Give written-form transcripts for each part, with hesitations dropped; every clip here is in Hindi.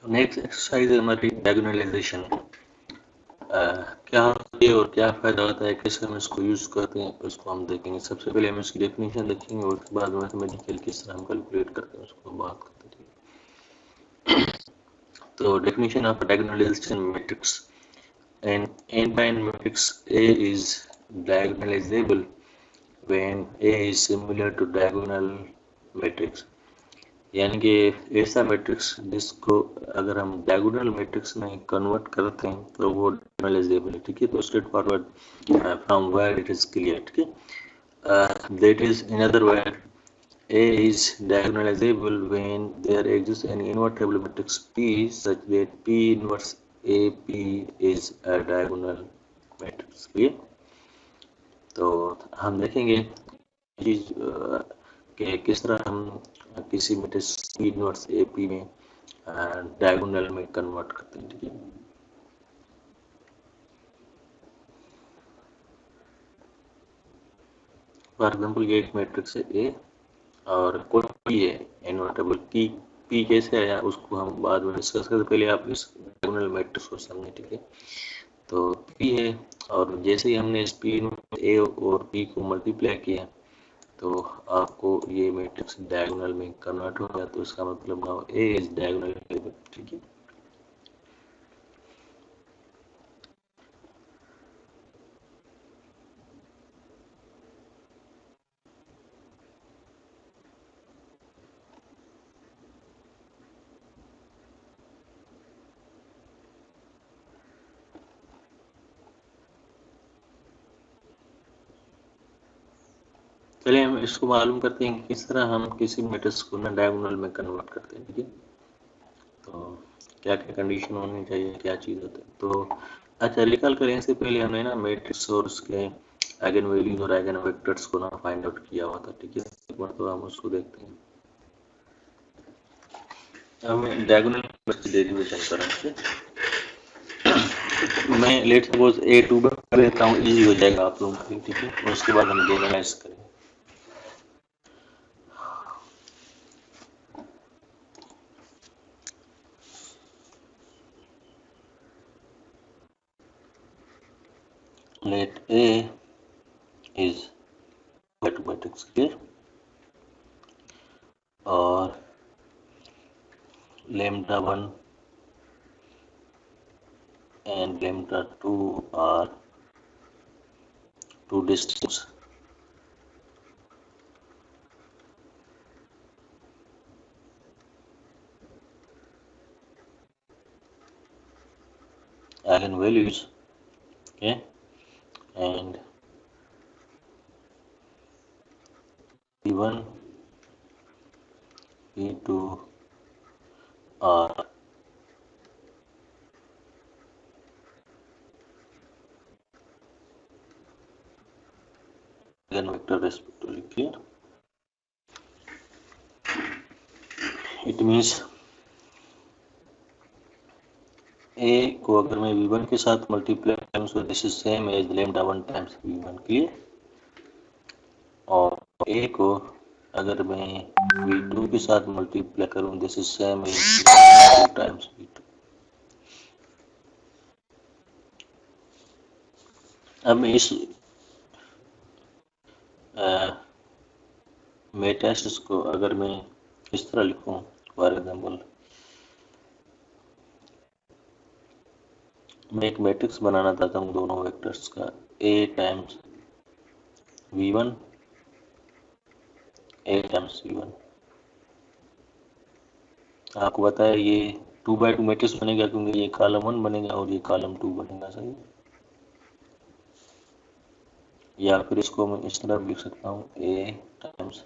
नेक्स्ट एक्सरसाइज है हमारी डायगोनलाइजेशन। क्या होती है और क्या फायदा होता है, कैसे हम इसको यूज करते हैं, उसको हम देखेंगे। सबसे पहले हम इसकी डेफिनेशन देखेंगे और उसके बाद मैथमेटिकल किस तरह हम कैलकुलेट करते हैं उसको बात करते हैं। तो definition of diagonalization matrix. An n-by-n matrix A is diagonalizable when A is similar to diagonal matrix। यानी कि ऐसा मैट्रिक्स जिसको अगर हम डायगोनल मैट्रिक्स में कन्वर्ट करते हैं तो वो डायगोनलाइजेबल है। ठीक है, तो straightforward from where it is clear. ठीक है, that is in other word A is diagonalizable when there exists an invertible matrix P such that P inverse AP is a diagonal matrix। Clear? तो हम देखेंगे चीज कि किस तरह हम किसी मैट्रिक्स P इनवर्स AP में डायगोनल में कन्वर्ट करते हैं। ठीक है, फॉर एग्जाम्पल ये एक मैट्रिक्स है A और कोई P है इनवर्टेबल। P कैसे आया उसको हम बाद में डिस्कस करते, पहले आप इस डायगोनल मैट्रिक्स को समझें। ठीक है, तो P है और जैसे ही हमने इस P A और P को मल्टीप्लाई किया तो आपको ये मैट्रिक्स डायगोनल में कन्वर्ट हो गया। तो इसका मतलब नाउ A इज डायगोनल। ठीक है, चलिए हम इसको मालूम करते हैं कि किस तरह हम किसी मैट्रिक्स को ना डायगोनल में कन्वर्ट करते हैं। ठीक है, तो क्या क्या कंडीशन होनी चाहिए, क्या चीज़ होता है। तो अच्छा, रिकॉल करें इससे पहले हमने ना मैट्रिक्स और उसके आइगन वैल्यूज और आइगन वेक्टर्स को ना फाइंड आउट किया हुआ था। ठीक है, एक बार तो हम उसको देखते हैं। हम डायगोनल की डेरिवेशन करेंगे। मैं लेट सपोज ए टू कर लेता हूँ, इजी हो जाएगा आप लोगों के लिए। ठीक है, और उसके बाद हम जनरलाइज करेंगे। Let A is matrix clear और lambda 1 and lambda 2 are two distinct eigenvalues। Okay, and P1 P2 are eigenvector respectively। Clear? It means A को अगर मैं V1 के साथ मल्टीप्लाई करूँ so this is same as lambda 1 times V1। Clear? और A को अगर मैं V2 के साथ मल्टीप्लाई करूँ this is same as 2 times V2। अब मैं इस मैट्रिक्स को अगर मैं इस तरह लिखूं, फॉर एग्जाम्पल मैं एक मैट्रिक्स बनाना चाहता हूँ दोनों वेक्टर्स का, A times V1 A times V1। आपको पता है ये 2x2 मैट्रिक्स बनेगा क्योंकि ये कॉलम 1 बनेगा और ये कॉलम 2 बनेगा। सही, या फिर इसको मैं इस तरह लिख सकता हूँ A टाइम्स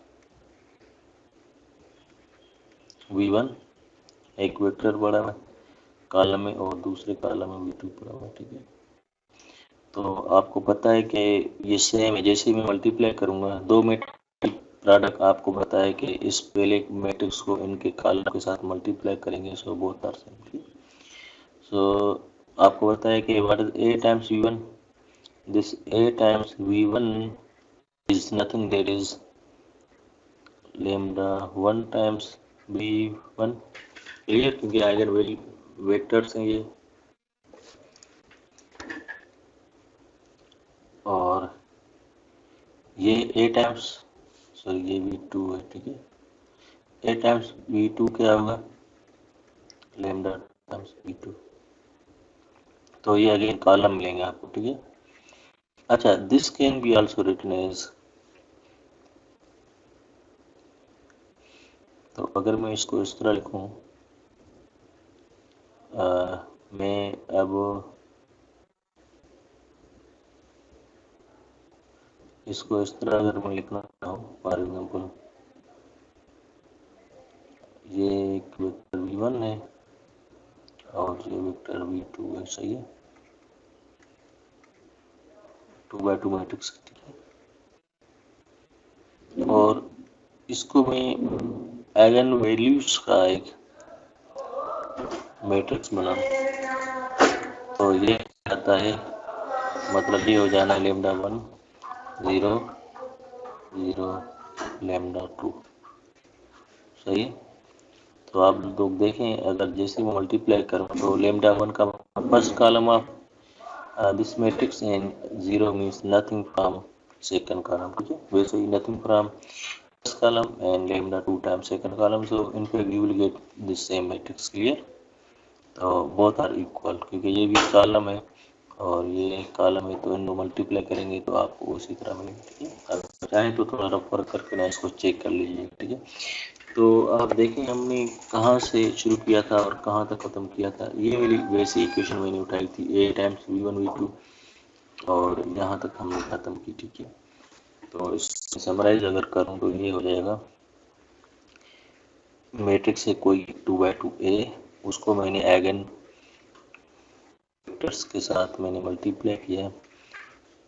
V1, एक वेक्टर बड़ा है कॉलम में और दूसरे कॉलम में V2 पड़ा हुआ है। ठीक है, तो आपको पता है कि ये सेम है। जैसे मैं मल्टीप्लाई करूंगा दो मैट्रिक्स प्रोडक्ट, आपको पता है कि इस पहले मैट्रिक्स को इनके कॉलम के साथ मल्टीप्लाई करेंगे सो बोथ आर सेम। सो आपको पता है कि what is A times V1, this A times V1 is nothing, that is lambda 1 times V1 clear, क्योंकि आइगन वेक्टर्स हैं ये, और ये a टाइम्स, सॉरी ये v2 है, ठीक है, a टाइम्स v2 क्या होगा, लैम्डा टाइम्स v2, तो ये अगेन कॉलम मिलेंगे आपको, ठीक है। अच्छा, this can be also written as, तो अगर मैं इसको इस तरह लिखूं, मैं अब इसको इस तरह अगर मैं लिखना चाहूँ, फॉर एग्जाम्पल ये एक वेक्टर v1 है और ये वेक्टर v2 है, सही है, 2x2 मैट्रिक्स, ठीक है, और इसको मैं आइगन वैल्यूज का एक मैट्रिक्स बना, तो ये आता है, मतलब ये हो जाना है लैम्डा 1 0 0 लैम्डा 2, सही है। तो आप लोग देखें, अगर जैसे मल्टीप्लाई करो तो लैम्डा 1 का first column of this matrix and 0 means nothing from second column, ठीक है, वैसे ही nothing from first column and lambda 2 times second column, so in fact you will get this same matrix, clear. तो बोथ आर इक्वल, क्योंकि ये भी कॉलम है और ये कॉलम है, तो इनको मल्टीप्लाई करेंगे तो आपको उसी तरह मिलेंगे, ठीक है। अगर चाहें तो थोड़ा रफ वर्क करके ना इसको चेक कर लीजिए, ठीक है। तो आप देखें हमने कहाँ से शुरू किया था और कहाँ तक ख़त्म किया था, ये वाली वैसी इक्वेशन मैंने उठाई थी, a टाइम्स v1 v2, और यहाँ तक हमने ख़त्म की, ठीक है। तो इसको समराइज अगर करूँ तो ये हो जाएगा, मैट्रिक्स है कोई 2x2 a, उसको मैंने आइगन वेक्टर्स के साथ मैंने मल्टीप्लाई किया,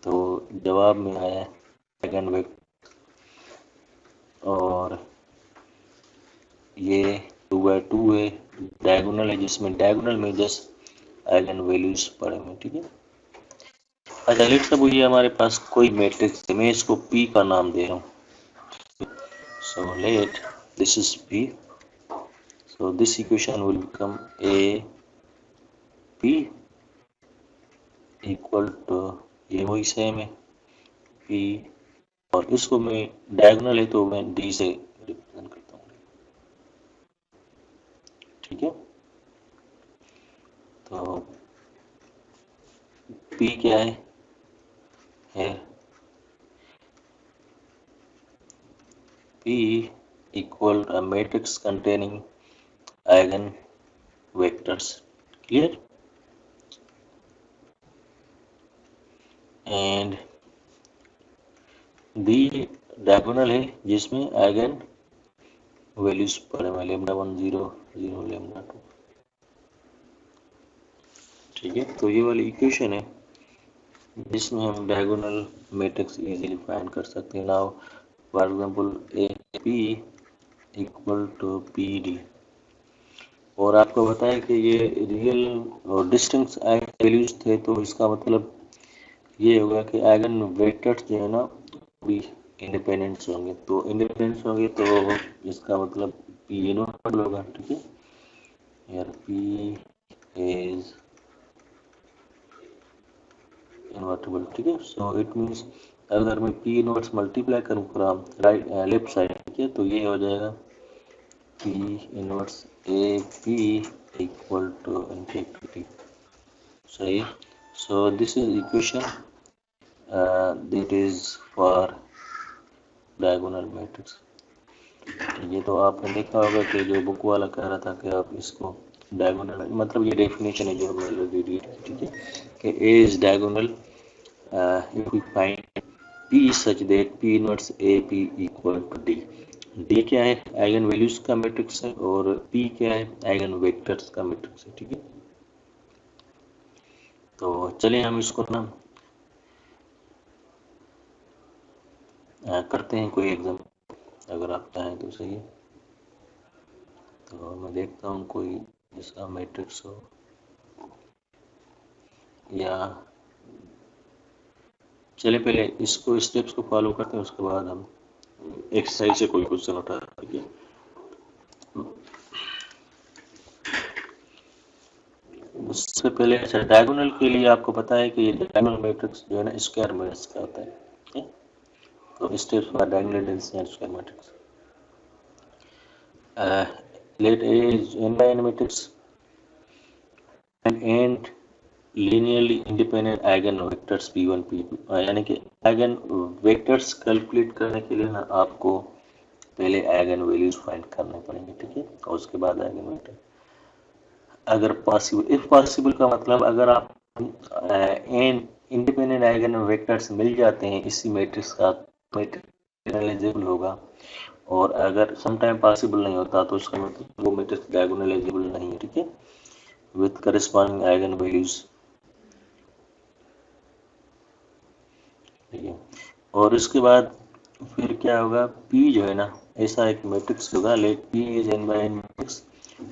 तो जवाब में आया आइगन वेक्टर, और ये 2x2 है, डायगोनल है, जिसमें डायगोनल में जस्ट आइगन वैल्यूज पड़े हुए, ठीक है। अच्छा, लेट्स सपोज ये हमारे पास कोई मैट्रिक्स है, मैं इसको P का नाम दे रहा हूँ, so let this is P, so this equation will become A P equal to, ये वही सेम है P, और इसको मैं डायगोनल है तो मैं D से रिप्रेजेंट करता हूँ, ठीक है। तो P क्या है P equal a matrix containing eigen vectors, clear, and D diagonal है जिसमें eigen वैल्यूज पड़े हुए, लैम्डा 1 0 0 लैम्डा 2, ठीक है। तो ये वाली इक्वेशन है जिसमें हम डायगोनल मैट्रिक्स इजीली फाइंड कर सकते हैं। Now for example AP equal to PD, और आपको बताया कि ये रियल और डिस्टिंक्ट वैल्यूज थे, तो इसका मतलब ये होगा कि आइगन वेक्टर्स जो है ना भी इंडिपेंडेंस होंगे, तो इंडिपेंडेंस होंगे तो इसका मतलब P इनवर्टिबल होगा, ठीक है। यार P इज इनवर्टिबल, ठीक है। सो इट मीन्स अगर मैं P इनवर्स मल्टीप्लाई करूँ फ्रॉम राइट लेफ्ट साइड, ठीक है, तो ये हो जाएगा P inverse AP equal to infinity, सही। So this is equation that is for diagonal matrix। ये तो आपने देखा होगा कि जो बुक वाला कह रहा था कि आप इसको डायगोनल, मतलब ये डेफिनेशन है जो मैंने ऑलरेडी दी है, ठीक है, कि A is diagonal if we find P such that P inverse AP equal to D। D क्या है, आइगन वैल्यूज का मैट्रिक्स है, और P क्या है, आइगन वेक्टर्स का मैट्रिक्स है, ठीक है। तो चलिए हम इसको ना करते हैं कोई एग्जाम, अगर आप चाहें तो सही है। तो मैं देखता हूँ कोई इसका मैट्रिक्स हो, या चले पहले इसको स्टेप्स को फॉलो करते हैं, उसके बाद हम एक्सरसाइज से कोई क्वेश्चन उठा, ठीक है। उससे पहले अच्छा डायगोनल के लिए आपको पता है कि ये डायगोनल मैट्रिक्स जो है ना स्क्वायर मैट्रिक्स का होता है, ठीक है। तो steps for diagonal density and square matrix. Let A is n by n matrix and linearly independent eigen vectors p1 p2, यानी कि eigen vectors कैलकुलेट करने के लिए ना आपको पहले eigen वैल्यूज फाइंड करने पड़ेंगे, ठीक है, और उसके बाद eigen वेक्टर। अगर पॉसिबल, इफ पॉसिबल का मतलब अगर आप एन इंडिपेंडेंट आइगन वेक्टर्स मिल जाते हैं इसी मैट्रिक्स का, मैट्रिक्स एलिजिबल होगा। और अगर सम टाइम पॉसिबल नहीं होता तो उसका मतलब वो मैट्रिक्स डायगोनल एलिजिबल नहीं है, ठीक है, विद करस्पॉन्डिंग आइगन वैल्यूज, ठीक है। और इसके बाद फिर क्या होगा, P जो है ना ऐसा एक मैट्रिक्स होगा, let P is n by n matrix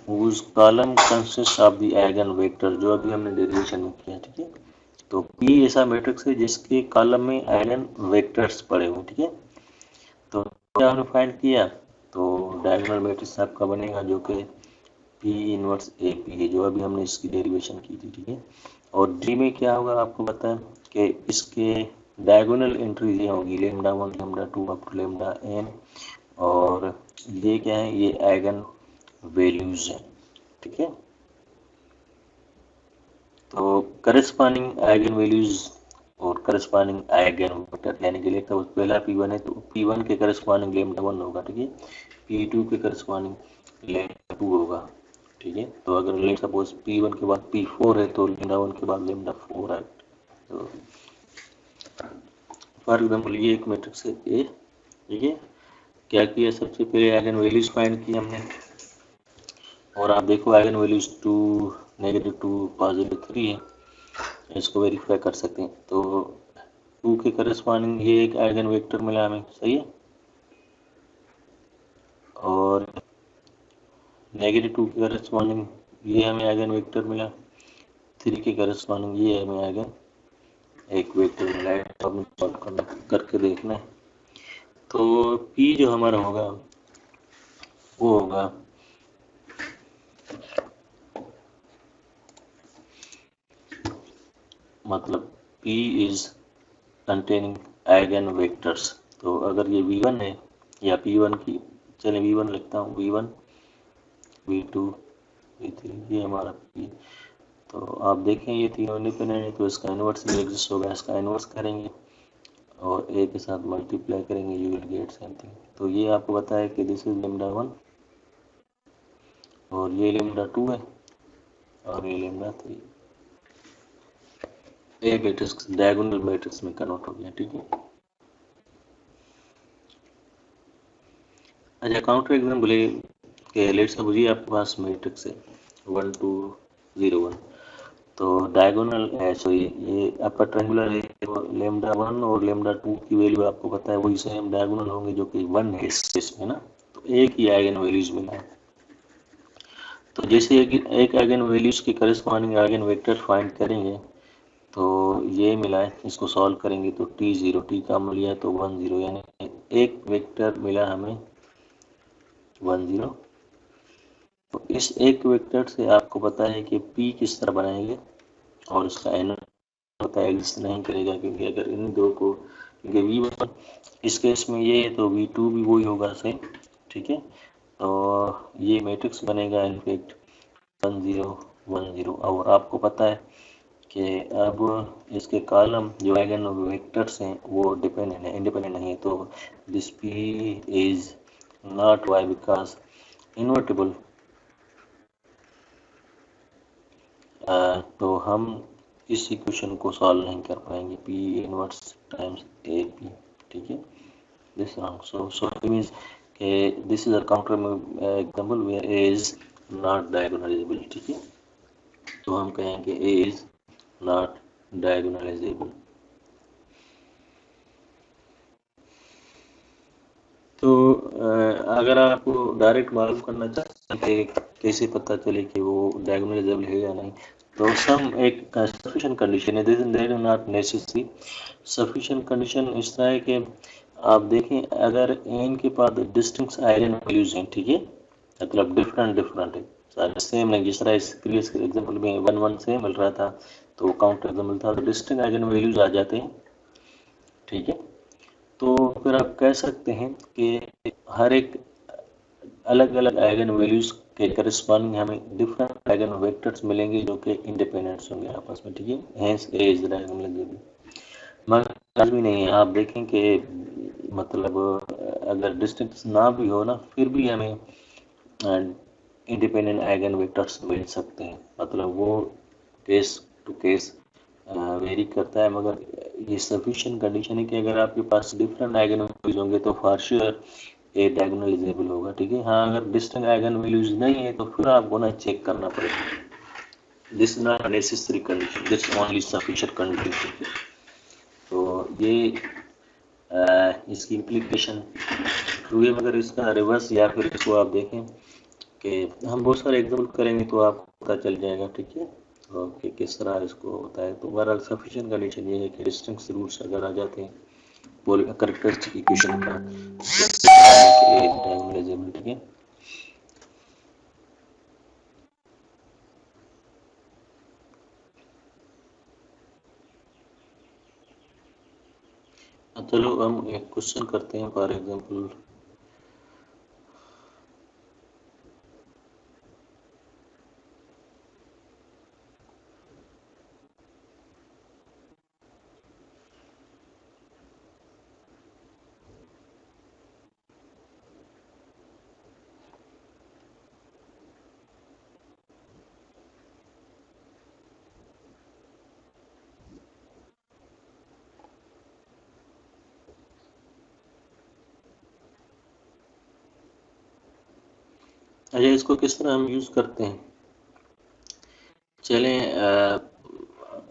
whose column consists of the eigen vector, जो अभी हमने डेरिवेशन में किया, ठीक है। तो P ऐसा मैट्रिक्स है जिसके कॉलम में आइगन वेक्टर्स पड़े हुए, ठीक है। तो क्या हमने फाइंड किया, तो डायगोनल मैट्रिक्स आपका बनेगा जो कि P इनवर्स AP है, जो अभी हमने इसकी डेरिवेशन की थी, ठीक है। और D में क्या होगा आपको पता है कि इसके डायगोनल एंट्रीज ये होगी lambda 1 lambda 2 up to lambda n, और ये क्या है, ये आइगन वैल्यूज हैं, ठीक है। तो करस्पॉन्डिंग आइगन वैल्यूज और करस्पॉन्डिंग आइगन वेक्टर, यानी कि लेकर पहला P1 है तो P1 के करस्पॉन्डिंग लेमडा 1 होगा, ठीक है, P2 के करस्पॉन्डिंग लेमडा 2 होगा, ठीक है। तो अगर लेट सपोज P1 के बाद P4 है तो लेमडा 1 के बाद लेमडा 4 है। तो फॉर एग्जाम्पल ये एक मैट्रिक्स है ए, ठीक है। क्या किया, सबसे पहले आइगन वैल्यूज फाइंड की हमने, और आप देखो आइगन वैल्यूज 2 -2 +3 है, इसको वेरीफाई कर सकते हैं। तो 2 के करस्पॉन्डिंग ये एक आइगन वेक्टर मिला हमें, सही है, और -2 के करस्पॉन्डिंग ये हमें आइगन वेक्टर मिला, 3 के करस्पॉन्डिंग ये हमें आइगन एक वेक्टर मिला है। तो हमें सॉल्व करके देखना है। तो P जो हमारा होगा वो होगा मतलब P is containing eigen vectors. तो अगर ये V1 है या P1 की, चले V1 लिखता हूँ, V1 V2 V3 ये हमारा P। तो आप देखें ये तीनों इंडिपेंडेंट है तो इसका इन्वर्स भी एग्जिस्ट होगा, इसका इन्वर्स करेंगे और ए के साथ मल्टीप्लाई करेंगे, यू विल गेट समथिंग। तो ये आपको पता है कि दिस इज लेमडा 1 और ये लेमडा 2 है और ये लेमडा 3। ए मैट्रिक्स डायगोनल मैट्रिक्स में कन्वर्ट हो गया, ठीक है। अच्छा काउंटर एग्जाम्पल है कि लेट्स सपोज ये आपके पास मैट्रिक्स है 1 2 0 1, तो डायगोनल है, सॉरी ये आपका ट्रायंगुलर है, लेमडा 1 और लेमडा 2 की वैल्यू आपको पता है वही सेम डायगोनल होंगे जो कि 1 है इस केस में ना, तो एक ही आइगन वैल्यूज मिला है। तो जैसे एक आइगन वैल्यूज के करस्पॉन्डिंग आइगन वेक्टर फाइंड करेंगे, तो ये मिला है, इसको सॉल्व करेंगे तो T0 T का मूल्य तो 1 0, यानी एक वेक्टर मिला हमें 1 0। तो इस एक वेक्टर से आपको पता है कि P किस तरह बनाएंगे और इसका एन होता है एग्जिस्ट नहीं करेगा, क्योंकि अगर इन दो को, क्योंकि V1 इस केस में ये है तो V2 भी वही होगा सेम, ठीक है। तो ये मैट्रिक्स बनेगा इनफैक्ट 1 0 1 0, और आपको पता है कि अब इसके कॉलम जो आइगन वेक्टर्स हैं वो डिपेंडेंट है, इंडिपेंडेंट नहीं है। तो this P is not why because invertible. तो हम इस इक्वेशन को सॉल्व नहीं कर पाएंगे, P इनवर्स टाइम्स AP, ठीक है, this wrong. So it means कि this is a counter example where A is not diagonalizable, ठीक है। तो हम कहेंगे A इज नॉट डायगोनलाइजेबल। तो अगर आपको डायरेक्ट मालूम करना चाहते हैं कैसे पता चले कि वो डायगोनलाइजेबल है या नहीं, तो सम एक सफिशिएंट कंडीशन है, this is not necessary. Sufficient condition इस तरह है कि आप देखें अगर n के पास डिस्टिंक्ट आइगन वैल्यूज हैं, ठीक है, मतलब डिफरेंट है, सारे सेम नहीं, जिस तरह इस प्रीवियस एग्जांपल में 1 1 से मिल रहा था तो काउंट एग्जांपल था, तो डिस्टिंक्ट आइगन वैल्यूज आ जाते हैं। ठीक है, तो फिर आप कह सकते हैं कि हर एक अलग अलग आइगन वैल्यूज के करस्पॉन्डिंग हमें डिफरेंट आइगन वेक्टर्स मिलेंगे जो कि इंडिपेंडेंट्स होंगे आपस में। ठीक है, हेंस ए इज डायगोनलाइजेबल। मगर लाजमी नहीं है, आप देखें कि मतलब अगर डिस्टेंस ना भी हो ना, फिर भी हमें इंडिपेंडेंट आइगन वेक्टर्स मिल सकते हैं। मतलब वो केस टू केस वेरी करता है, मगर ये सफिशिएंट कंडीशन है कि अगर आपके पास डिफरेंट आइगन वैल्यूज होंगे तो फॉर श्योर ए डायगोनलाइजेबल होगा। ठीक है, हाँ अगर डिस्टिंक्ट आइगन वैल्यूज नहीं है तो फिर आपको ना चेक करना पड़ेगा। This is not necessary condition, this only sufficient condition. तो ये इसकी इम्प्लीकेशन ट्रू है, मगर इसका रिवर्स या फिर इसको आप देखें कि हम बहुत सारे एग्जाम्पल करेंगे तो आपको पता चल जाएगा। ठीक है, तो कि किस तरह इसको होता है। तो ओवरऑल सफिशिएंट कंडीशन ये है कि डिस्टिंक्ट रूट्स अगर आ जाते हैं कैरेक्टरिस्टिक इक्वेशन का डायगोनलाइजेबल। ठीक है, चलो हम एक क्वेश्चन करते हैं। फॉर एग्जांपल अच्छा, इसको किस तरह हम यूज़ करते हैं। चलें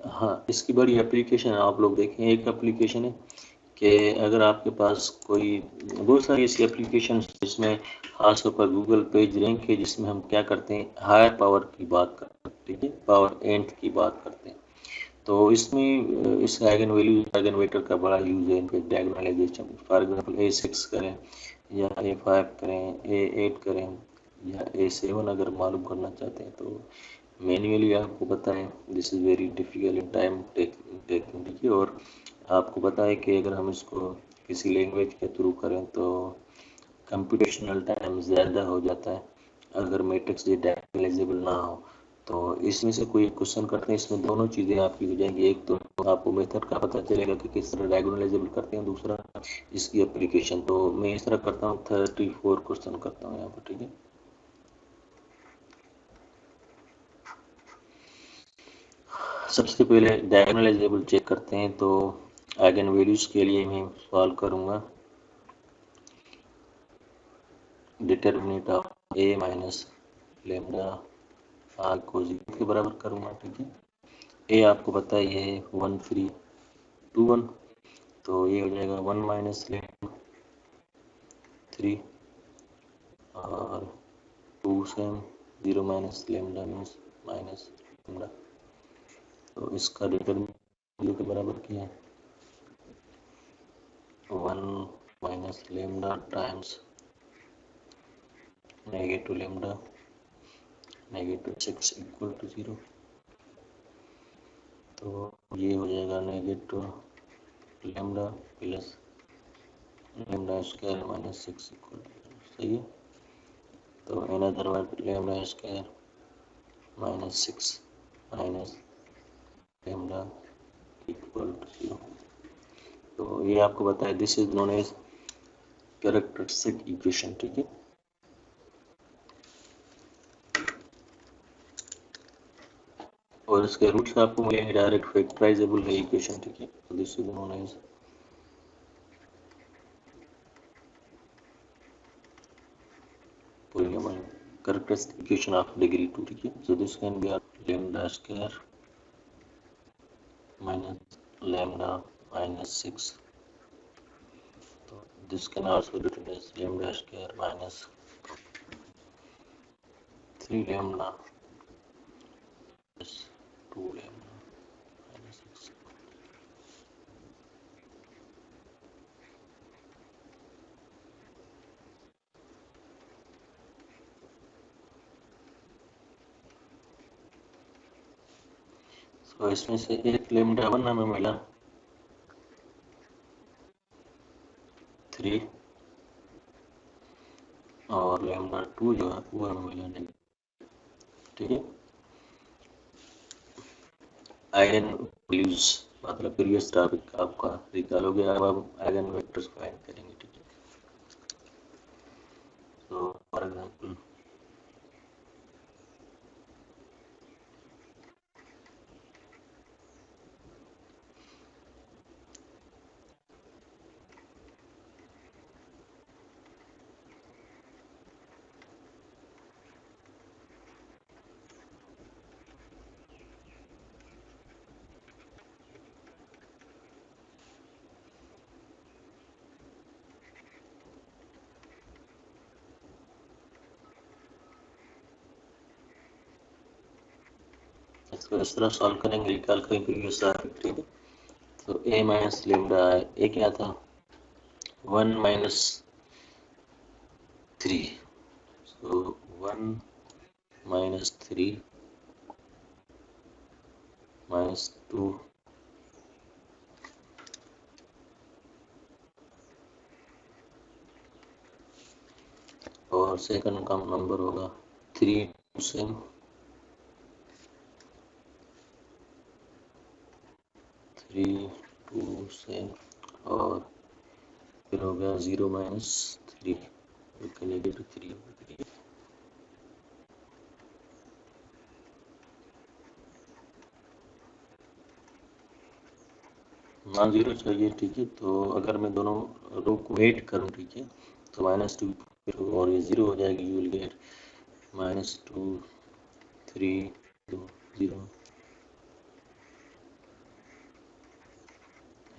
हाँ, इसकी बड़ी एप्लीकेशन है, आप लोग देखें। एक एप्लीकेशन है कि अगर आपके पास कोई बहुत सारी ऐसी एप्लीकेशन जिसमें खासतौर पर गूगल पेज रैंक है, जिसमें हम क्या करते हैं हायर पावर की बात करते हैं। ठीक है, पावर एंड की बात करते हैं। तो इसमें इस आइगन वैल्यू आइगन वेक्टर का बड़ा यूज है इनके डायगोनलाइजेशन। फॉर एग्जांपल A6 करें या A5 करें, A8 करें या A7 अगर मालूम करना चाहते हैं तो मैन्युअली आपको पता है this is very difficult in time taking. ठीक है, और आपको पता है कि अगर हम इसको किसी लैंग्वेज के थ्रू करें तो कंप्यूटेशनल टाइम ज़्यादा हो जाता है अगर मैट्रिक्स डायगोनलाइजेबल ना हो। तो इसमें से कोई क्वेश्चन करते हैं, इसमें दोनों चीज़ें आपकी हो जाएंगी। एक तो आपको मेथड का पता चलेगा कि किस तरह डायगोनलाइजेबल करते हैं, दूसरा इसकी एप्लीकेशन। तो मैं इस तरह करता हूँ, 34 क्वेश्चन करता हूँ यहाँ पर। ठीक है, सबसे पहले डायगोनलाइजेबल चेक करते हैं। तो आइगन वैल्यूज के लिए मैं सॉल्व करूँगा determinant of A minus lambda R को 0 के बराबर करूँगा। ठीक है, ए आपको पता है ये है 1 3 2 1, तो ये हो जाएगा 1 माइनस लेमडा 3 और 2 same 0 minus lambda means minus lambda. तो इसका डिटर्मिनेंट के बराबर किया है 1 minus lambda times negative lambda negative 6 equal to 0। तो ये हो जाएगा negative lambda plus lambda square minus 6 equal to 0। सही है, तो in other word lambda square minus 6 minus lambda equal to 0। तो ये आपको बताया this is known as characteristic equation. ठीक है, और इसके रूट्स आपको मिलेंगे डायरेक्ट फैक्टराइजेबल है इक्वेशन। ठीक है, तो this is known as polynomial characteristic equation of degree 2. ठीक है, so this can be lambda square minus lambda minus 6. So this can also be written as lambda square minus 3 lambda plus 2 lambda minus 6. तो इसमें से एक लेमडा 1 हमें मिला 3 और लेमडा 2 जो है वो हमें मिला नहीं। ठीक है, आइगन वैल्यूज मतलब प्रीवियस टॉपिक आपका रिकॉल हो गया। अब आप आइगन वेक्टर्स फाइंड करेंगे। ठीक है, तो फॉर एग्जांपल इसको इस तरह सॉल्व करेंगे, रिकॉल करेंगे प्रीवियस टॉपिक। ठीक है, तो a माइनस लेमडा a क्या था 1 माइनस 3, so 1 minus 3 minus 2 और सेकंड का नंबर होगा 3 से 3 2 से और फिर हो गया 0 माइनस 3 नेगेटिव 3 नॉन जीरो चाहिए। ठीक है, तो अगर मैं दोनों रो को ऐड करूं, ठीक है, तो -2 फिर और ये 0 हो जाएगी। You will get -2 3 2 0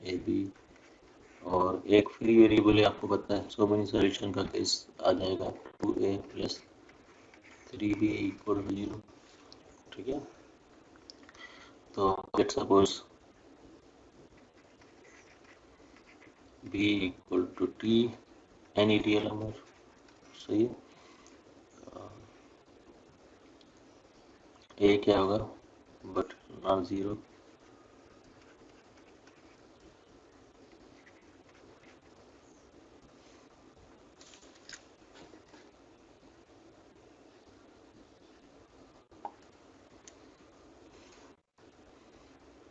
A B और एक फ्री वेरिएबल है आपको पता है, सो मेनी सॉल्यूशन का केस आ जाएगा 2a plus 3b equal to 0। ठीक है, तो let's suppose b equal to t any real number. सही है, a क्या होगा बट नॉट जीरो।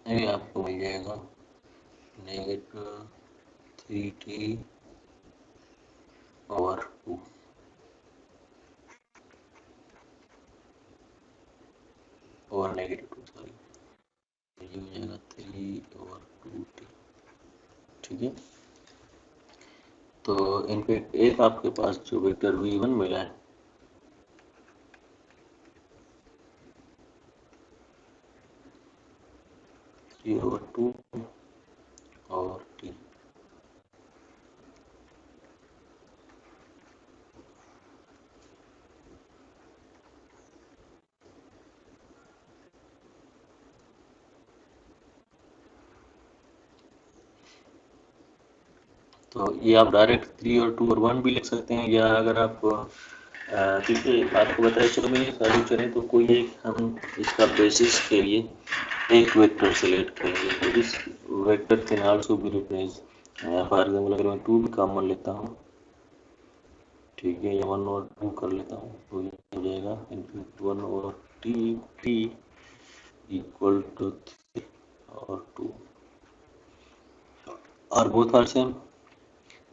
ये आपको मिल जाएगा -3t ओवर 2 ओवर -2 सॉरी, ये हो जाएगा 3 ओवर 2t। ठीक है, तो इनफैक्ट एक आपके पास जो वेक्टर v1 मिला है ओवर 2 और t, तो ये आप डायरेक्ट 3 और 2 और 1 भी लिख सकते हैं, या अगर आप क्योंकि आपको बताया चलो मैं सॉल्यूशन है तो कोई एक हम इसका बेसिस के लिए एक वेक्टर सेलेक्ट करेंगे। तो इस vector can also be replace, for example अगर मैं 2 भी कॉमन लेता हूँ, ठीक है, या 1 और 2 कर लेता हूँ, तो ये हो जाएगा इनफैक्ट 1 और t इक्वल टू 3 और 2 और बोथ आर सेम।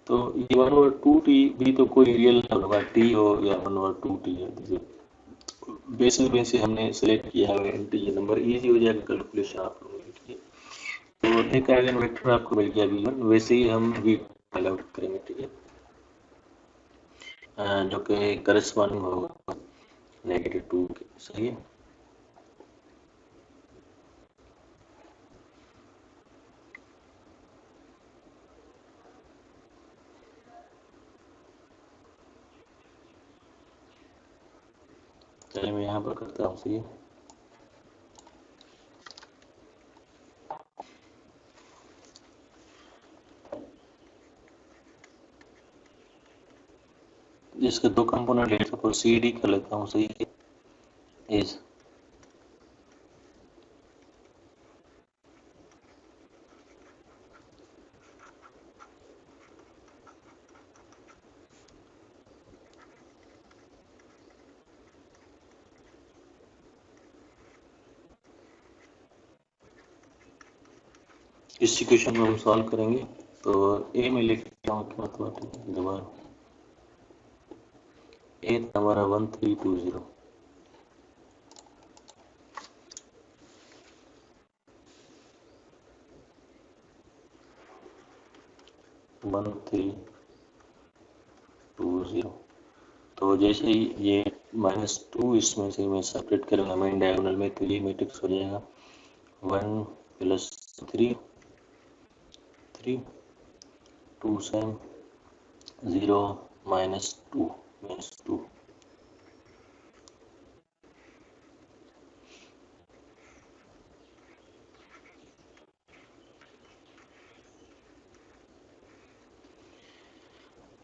तो ये 1 और 2t भी तो कोई रियल होगा, t हो या 1 और 2t है, जैसे बेसिस में से हमने सेलेक्ट किया है इंटीजर नंबर, इजी हो जाएगा कैलकुलेशन आप लोगों के लिए। तो एक आइगन वेक्टर आपको मिल गया v1, वैसे ही हम v फाइंड आउट करेंगे। ठीक है, जो कि करस्पॉन्डिंग होगा -2 के। सही है, चलिए मैं यहाँ पर करता हूँ। सही है, जिसके दो कंपोनेंट ले सपोज सी डी कर लेता हूँ। सही है, इज इस इक्वेशन को हम सॉल्व करेंगे तो ए में लिखता हूँ क्या मतलब दोबारा ए हमारा 1320 1320। तो जैसे ही ये -2 इसमें से मैं सेपरेट करूँगा मेन डायगोनल में तो ये मैट्रिक्स हो जाएगा 1 + 3 3 2 7 0 -2 -2।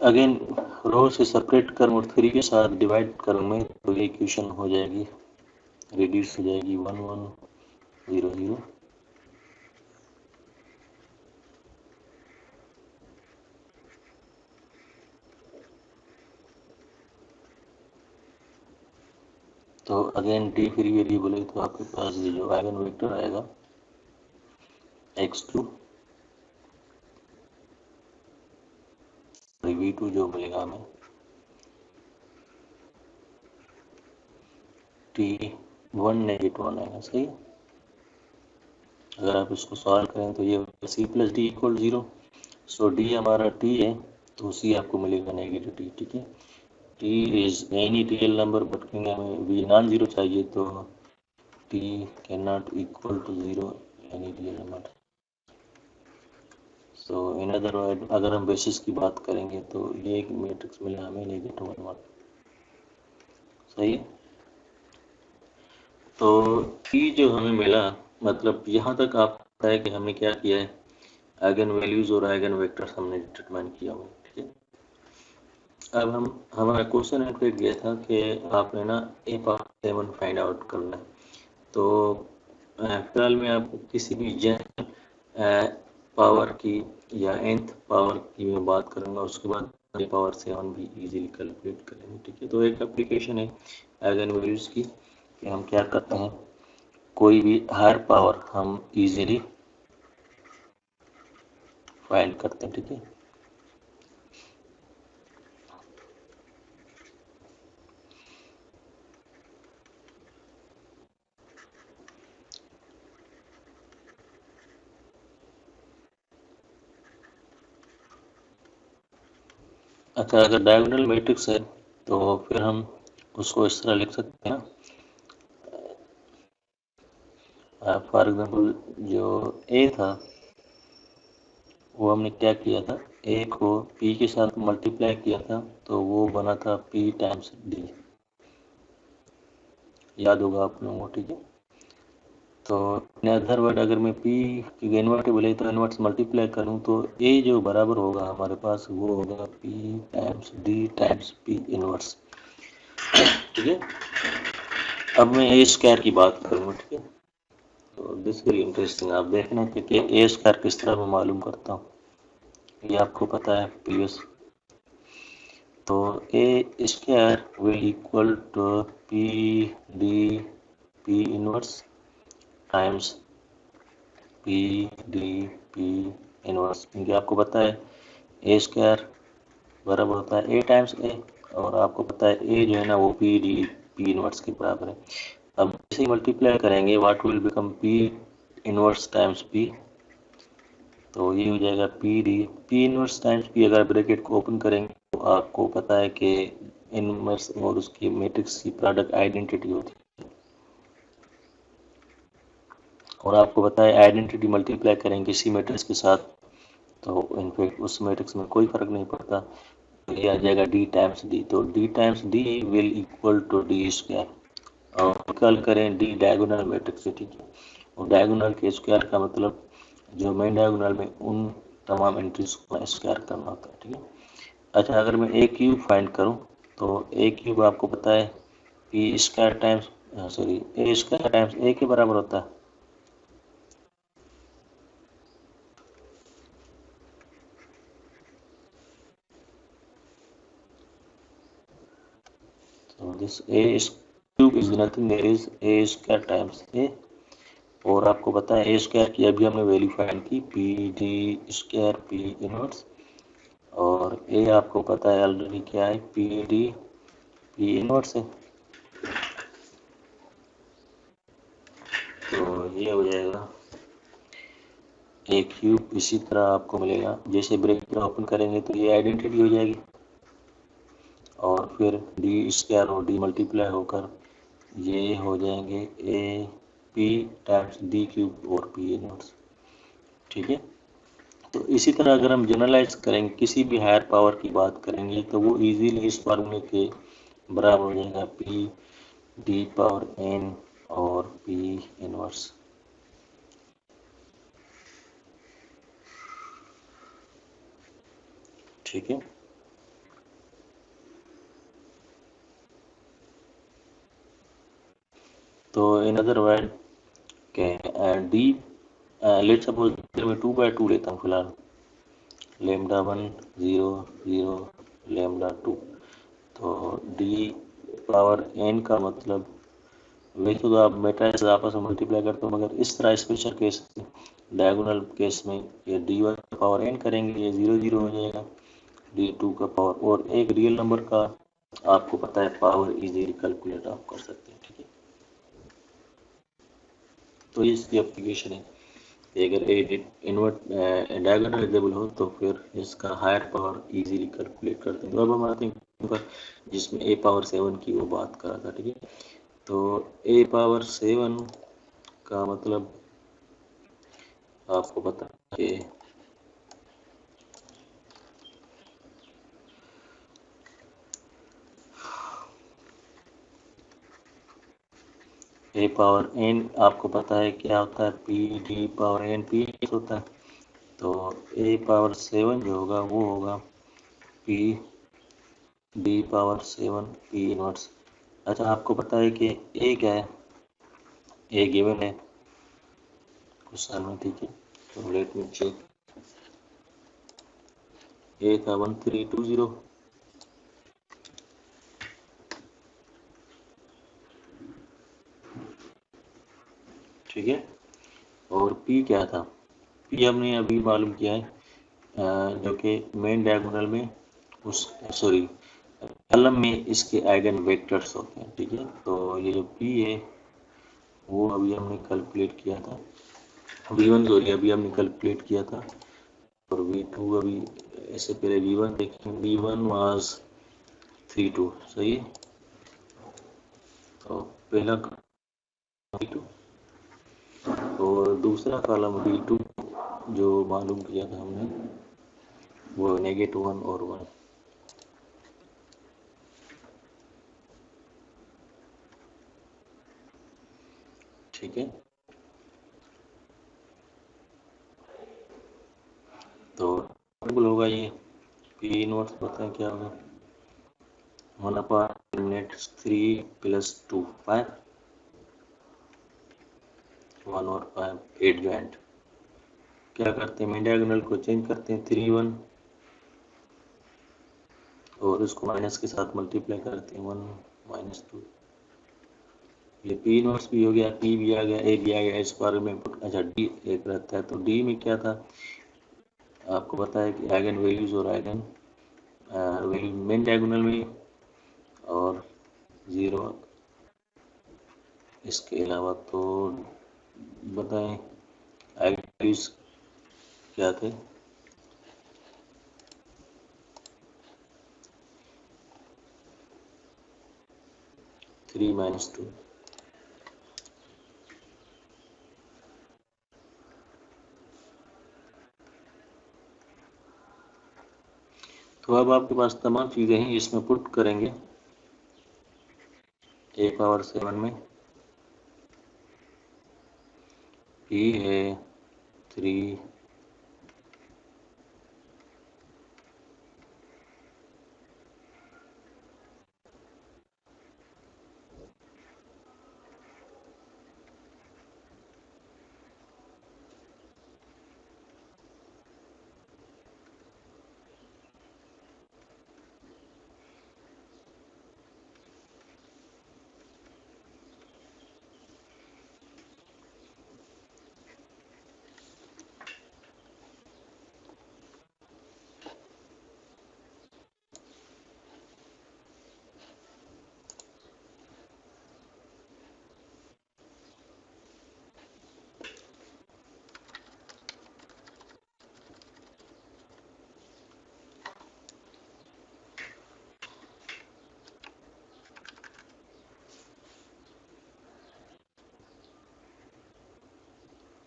अगेन रो से सेपरेट कर और 3 के साथ डिवाइड करूँ मैं तो ये इक्वेशन हो जाएगी रिड्यूस हो जाएगी 1 1 0 0। तो अगेन डी फ्री वेरिएबल है तो आपके पास ये जो आइगन वेक्टर आएगा x2 v2 जो मिलेगा हमें t1 -1 आएगा। सही है। अगर आप इसको सॉल्व करें तो ये c + d = 0। सो d हमारा t है तो c आपको मिलेगा -t। ठीक है। t is any real number but क्योंकि हमें v नॉन जीरो चाहिए तो t can not equal to 0 any real number. So in other word अगर हम बेसिस की बात करेंगे तो ये एक मैट्रिक्स मिला हमें -1 1। सही है। तो t जो हमें मिला मतलब यहाँ तक आप पता है कि हमने क्या किया है आइगन वैल्यूज और आइगन वेक्टर्स हमने डिटरमाइन किया हुआ है। ठीक है। अब हम हमारा क्वेश्चन इनके दिया था कि आपने ना ए पावर 7 फाइंड आउट करना है। तो फिलहाल मैं आपको किसी भी जैन पावर की या nth पावर की मैं बात करूंगा उसके बाद ए पावर 7 भी इजीली कैलकुलेट करेंगे। ठीक है। तो एक एप्लीकेशन है आइगन वैल्यूज की कि हम क्या करते हैं कोई भी हायर पावर हम इजीली फाइंड करते हैं। ठीक है। अच्छा अगर डायगोनल मैट्रिक्स है तो फिर हम उसको इस तरह लिख सकते हैं ना फॉर एग्जांपल जो ए था वो हमने क्या किया था ए को पी के साथ मल्टीप्लाई किया था तो वो बना था पी टाइम्स डी। याद होगा आप लोगों को। ठीक है। तो अदर वर्ड अगर मैं पी की इन्वर्टेबल है तो इन्वर्स मल्टीप्लाई करूं तो ए जो बराबर होगा हमारे पास वो होगा P times D times P inverse. ठीक है। अब मैं ए स्क्वायर की बात करूंगा। ठीक है। तो दिस वेरी इंटरेस्टिंग आप देखना कि ए स्क्वायर किस तरह मैं मालूम करता हूँ ये आपको पता है प्रीवियस। तो A square will equal to P D P inverse times P D P inverse क्योंकि आपको पता है ए स्क्वायर बराबर होता है ए टाइम्स ए और आपको पता है ए जो है ना वो पी डी पी इनवर्स के बराबर है। अब इसे मल्टीप्लाई करेंगे what will become P inverse times P तो ये हो जाएगा P D P inverse times P. अगर ब्रैकेट को ओपन करेंगे तो आपको पता है कि इनवर्स और उसकी मैट्रिक्स की प्रोडक्ट आइडेंटिटी होती है और आपको पता है आइडेंटिटी मल्टीप्लाई करेंगे किसी मैट्रिक्स के साथ तो इनफैक्ट उस मैट्रिक्स में कोई फर्क नहीं पड़ता तो ये आ जाएगा डी टाइम्स डी। तो D times D will equal to D square और कल करें डी डायगोनल मैट्रिक्स से। ठीक है। और डायगोनल के स्क्वायर का मतलब जो मेन डायगोनल में उन तमाम एंट्रीज को स्क्वायर करना होता है। ठीक है। अच्छा अगर मैं ए क्यूब फाइंड करूं तो ए क्यूब आपको पता है पी स्क्वायर टाइम्स सॉरी ए स्क्वायर टाइम्स ए के बराबर होता है। So this a cube is nothing there is a square times a और आपको पता है ए स्क्वायर की अभी हमने वैल्यू फाइंड की P D square P inverse, और ए आपको पता है ऑलरेडी क्या है, पी डी पी इनवर्स है। तो ये हो जाएगा ए क्यूब। इसी तरह आपको मिलेगा, जैसे ब्रैकेट ओपन करेंगे तो ये आइडेंटिटी हो जाएगी, और फिर डी स्क्वायर और डी मल्टीप्लाई होकर ये हो जाएंगे A P times D cube और पी इनवर्स। ठीक है। तो इसी तरह अगर हम जनरलाइज करेंगे, किसी भी हायर पावर की बात करेंगे, तो वो इजीली इस फार्मूले के बराबर हो जाएगा, पी डी पावर एन और पी इनवर्स। ठीक है। तो in other word D, let suppose मैं 2/2 लेता हूँ फिलहाल, लेमडा 1 0 0 लेमडा 2। तो डी पावर एन का मतलब, वैसे तो आप मैट्रिक्स आपस में मल्टीप्लाई करते हो, मगर इस तरह स्पेशल केस डायगोनल केस में ये डी वन का पावर एन करेंगे, ये 0 0 हो जाएगा, डी टू का पावर, और एक रियल नंबर का आपको पता है पावर इजीली कैलकुलेट आप कर सकते हैं। ठीक है। तो ये इसकी एप्लीकेशन है कि अगर ए इन्वर्ट डायगोनलाइजेबल हो तो फिर इसका हायर पावर इजीली कैलकुलेट करते हैं। तो अब हम आते हैं पर जिसमें ए पावर 7 की वो बात करा था। ठीक है। तो ए पावर 7 का मतलब आपको पता है कि ए पावर एन आपको पता है क्या होता है, P D power N P होता है। तो ए पावर 7 जो होगा वो होगा P D power 7 P inverse. अच्छा, आपको पता है कि ए क्या है, ए गिवन है क्वेश्चन में। ठीक है। तो लेट मी चेक, ए था 1320। ठीक है। और पी क्या था, पी हमने अभी मालूम किया है, जो कि मेन डायगोनल में उस सॉरी कॉलम में इसके आइगन वेक्टर्स होते हैं। ठीक है। तो ये जो पी है वो अभी हमने कैलकुलेट किया था, V1 सॉरी अभी हमने कैलकुलेट किया था, और V2 अभी, इससे पहले V1 देखें, V1 वाज 32 सही है। तो पहला V2 और दूसरा कॉलम V2 जो मालूम किया था हमने वो -1 और 1। ठीक है। तो होगा ये पी इनवर्स, पता है क्या होगा, 1/3 + 2 5, 1 और 5 8 ज्वाइंट। क्या करते हैं, मेन डायगोनल को चेंज करते हैं 3 1, और उसको माइनस के साथ मल्टीप्लाई करते हैं 1 - 2। ये पी इनवर्स भी हो गया, पी भी आ गया, ए भी आ गया, इस बारे में अच्छा डी एक रहता है। तो डी में क्या था, आपको पता है कि आइगन वैल्यूज और आइगन वैल्यू मेन डायगोनल में और 0 इसके अलावा। तो बताएं आइगन वैल्यूज क्या थे, 3 - 2। तो अब आपके पास तमाम चीज़ें हैं, इसमें पुट करेंगे ए पावर 7 में पी है 3,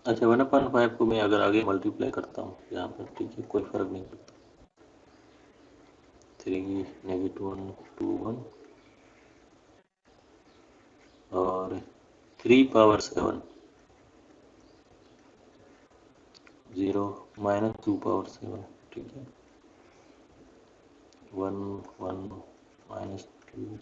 अच्छा 1/5 को मैं अगर आगे मल्टीप्लाई करता हूँ यहाँ पर, ठीक है, कोई फर्क नहीं पड़ता। 3 -1 2 1 और 3 पावर 7 0 -2 पावर 7, ठीक है, 1 1 -2 3।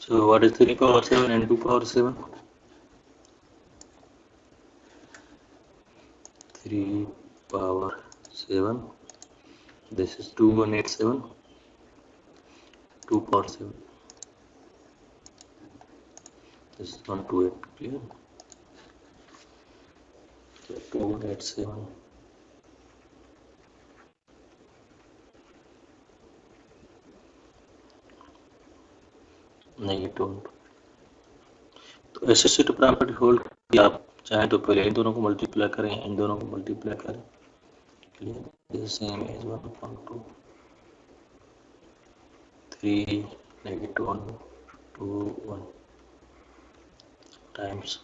So what is 3 power 7 and 2 power 7? 3 power 7, this is 2187, 2 power 7, this is 128, clear? So 2187 -1। तो एसोसिएट प्रॉपर्टी होल्ड की आप चाहें तो पहले इन दोनों को मल्टीप्लाई करें, इन दोनों को मल्टीप्लाई करें, क्लियर? सेम एज 1/2 3 -1 2 1 टाइम्स,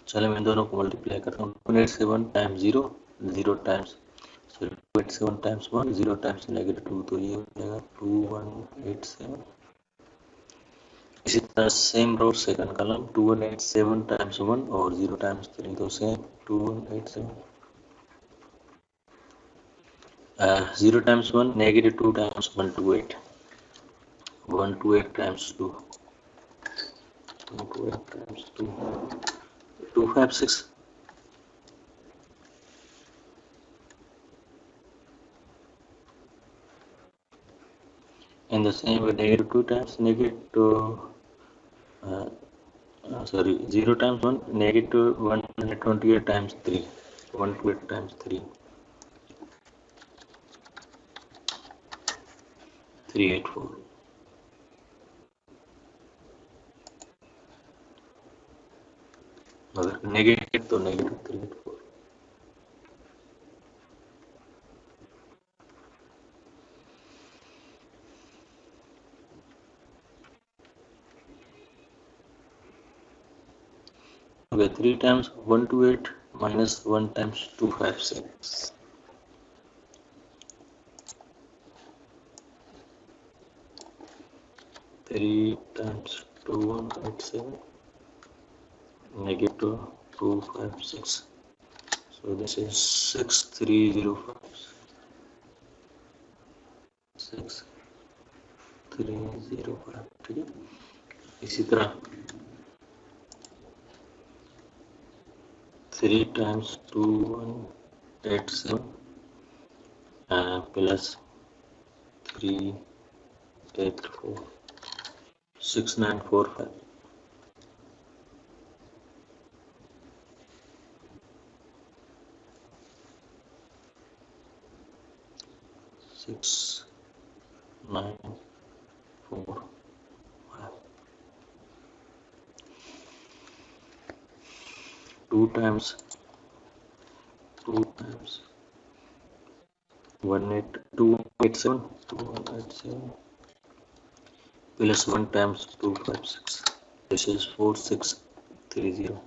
चलो मैं इन दोनों को मल्टीप्लाई करता हूँ। 287 टाइम्स 0 0 टाइम्स 287 टाइम्स 1 0 टाइम्स -2, तो ये हो जाएगा 2187। इसी तरह same row second column 2187 times 1 और 0 टाइम्स 3, तो same 2187 0 times 1 -2 times 128 128 times 2 128 times 2 256 and the same way -2 times sorry 0 times 1 -128 times 3 128 times 3 384 अगर नेगेटिव तो negative 384। Okay, 3 times 128 minus 1 times 256 3 times 2187 negative 256, so this is 6305 6305, ठीक है। इसी तरह 3 times 2187 plus 384 6945 6945 2 times 2187 plus 1 times 256, this is 4630.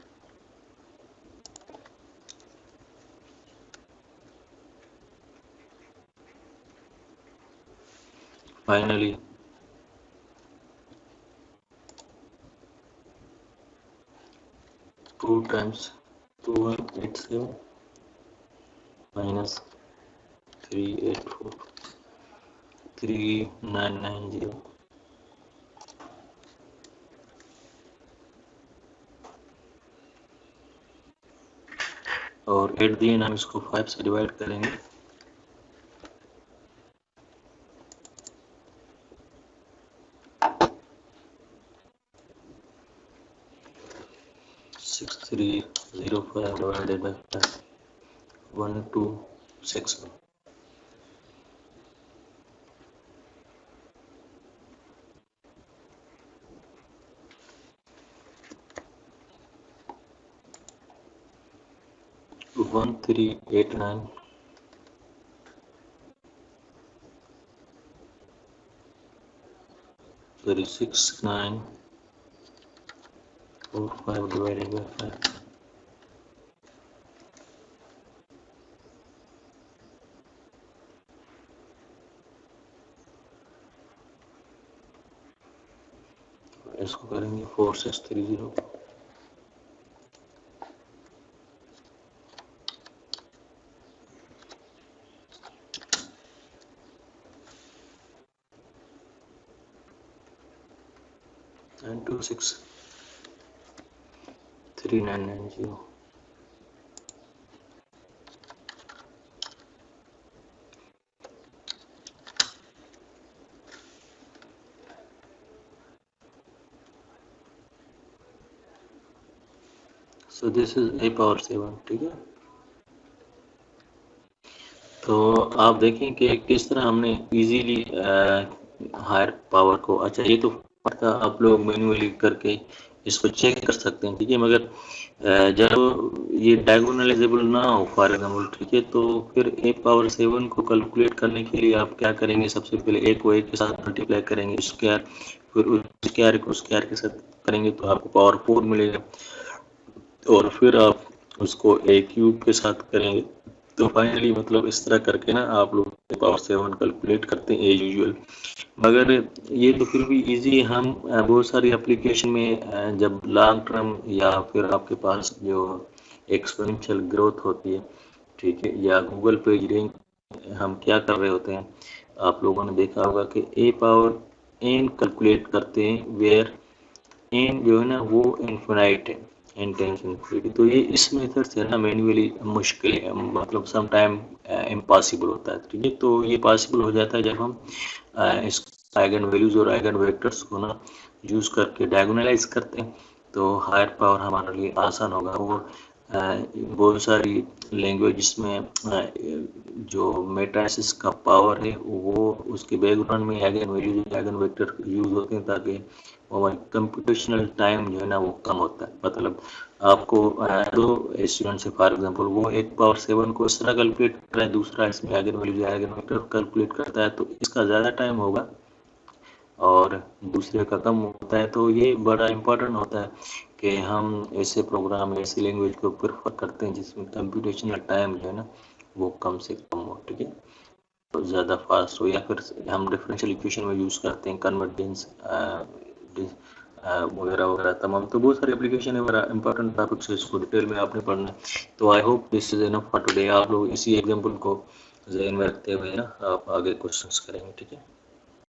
Finally 2 times 2187 minus 384 3990, और एट दी एंड हम इसको 5 से डिवाइड करेंगे। Six 305 divided by 5 1261 1389 6 9 4 5 divided by 5. इसको करेंगे 4630 9263990. So this is a power 7. ठीक है, तो आप देखें कि किस तरह हमने इजीली हायर पावर को, अच्छा ये तो पता आप लोग मैन्युअली करके इसको चेक कर सकते हैं, ठीक है, मगर जब ये डायगोनलाइजेबल ना हो फॉर एग्जाम्पल, ठीक है, तो फिर ए पावर 7 को कैलकुलेट करने के लिए आप क्या करेंगे, सबसे पहले ए को ए के साथ मल्टीप्लाई करेंगे स्क्वायर, फिर उस स्क्वायर को स्क्वायर के साथ करेंगे तो आपको पावर 4 मिलेगा, और फिर आप उसको ए क्यूब के साथ करेंगे तो फाइनली मतलब इस तरह करके ना आप लोग पावर 7 कैलकुलेट करते हैं एज यूजुअल। मगर ये तो फिर भी इजी, हम बहुत सारी एप्लीकेशन में जब लॉन्ग टर्म या फिर आपके पास जो एक्सपोनेंशियल ग्रोथ होती है, ठीक है, या गूगल पेज रैंक, हम क्या कर रहे होते हैं, आप लोगों ने देखा होगा कि ए पावर एन कैलकुलेट करते हैं वेयर एन जो है ना वो इनफिनाइट है, इंटेंशन इनफिनिटी, तो ये इस मेथड से ना मैन्युअली मुश्किल है, मतलब सम टाइम इम्पॉसिबल होता है, ठीक है, तो ये पॉसिबल हो जाता है जब हम इस आइगन वैल्यूज और आइगन वेक्टर्स को ना यूज करके डायगोनलाइज करते हैं, तो हायर पावर हमारे लिए आसान होगा। और बहुत सारी लैंग्वेज में जो मैट्रिसेस का पावर है वो उसके बैकग्राउंड में eigen values eigen vector use होते हैं, ताकि हमारी कंप्यूटेशनल टाइम जो है ना वो कम होता है। मतलब आपको दो स्टूडेंट से फॉर एग्जांपल वो एक पावर 7 को इस तरह कैलकुलेट कर रहा है, दूसरा इसमें eigen values eigen vector calculate करता है, तो इसका ज़्यादा टाइम होगा और दूसरे का कम होता है। तो ये बड़ा इम्पोर्टेंट होता है कि हम ऐसे प्रोग्राम ऐसी लैंग्वेज को प्रेफर करते हैं जिसमें कंप्यूटेशनल टाइम जो है ना वो कम से कम हो, ठीक है, तो ज़्यादा फास्ट हो, या फिर हम डिफरेंशियल इक्वेशन में यूज़ करते हैं कन्वर्जेंस वगैरह वगैरह तमाम, तो बहुत सारी एप्लीकेशन है, बड़ा इंपॉर्टेंट टॉपिक है, इसको डिटेल में आपने पढ़ना है। तो I hope this is enough for today. आप लोग इसी एग्जांपल को ज़हन में रखते हुए ना आप आगे क्वेश्चंस करेंगे, ठीक है।